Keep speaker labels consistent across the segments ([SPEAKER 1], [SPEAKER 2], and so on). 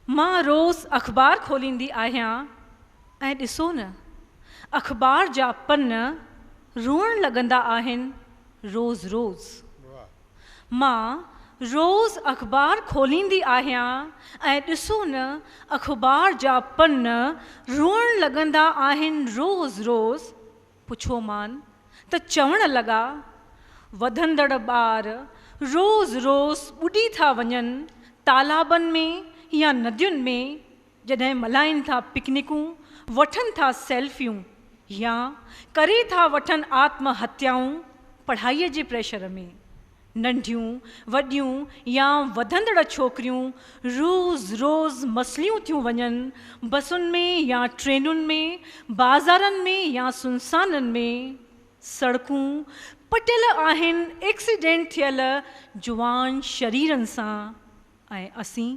[SPEAKER 1] मां रोज़ अख़बार खोलींदी आहियां ऐं ॾिसो न, अख़बार जा पन रुअण लॻंदा आहिनि रोज़ रोज़। मां रोज़ अख़बार खोलींदी आहियां ऐं ॾिसो न, अख़बार जा पन रुअण लॻंदा आहिनि रोज़ रोज़। पुछो मान त चवण लॻा, वधंदड़ ॿार रोज़ रोज़ ॿुॾी था वञनि तालाबनि में या नदियुनि में, जॾहिं मल्हाइनि था पिकनिकूं, वठनि था सेल्फियूं या करे था वठनि आत्महत्याऊं पढ़ाईअ जे प्रेशर में। नंढियूं वॾियूं या वधंदड़ छोकिरियूं रोज़ रोज़ मसलियूं थियूं वञनि बसुनि में या ट्रेनुनि में, बाज़ारनि में या सुनसाननि में। सड़कूं पटियल आहिनि एक्सीडेंट थियल जुवान शरीरनि सां, ऐं असीं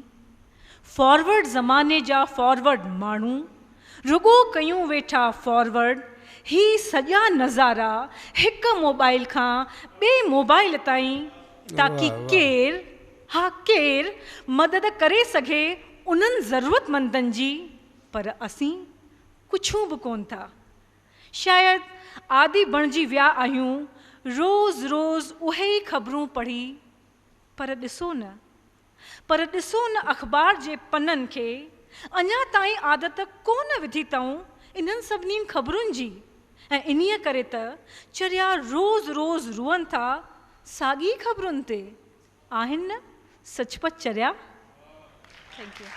[SPEAKER 1] फॉरवर्ड ज़माने जा फॉरवर्ड माण्हू रुॻो कयूं वेठा फॉरवर्ड ही सॼा नज़ारा हिकु मोबाइल खां ॿिए मोबाइल ताईं, ताकी केरु मदद करे सघे उन्हनि ज़रूरतमंदनि जी। पर असीं कुझु बि कोन था। शायदि आदि बणिजी विया आहियूं रोज़ रोज़ उहे ई ख़बरूं पढ़ी। पर ॾिसो न अख़बार जे पननि खे अञा ताईं आदत कोन विधी अथऊं इन्हनि सभिनी ख़बरुनि जी। ऐं इन्हीअ करे त चरिया रोज़ रोज़ रुअनि था साॻी ख़बरुनि ते। आहिनि न सचपच चरिया। Thank U.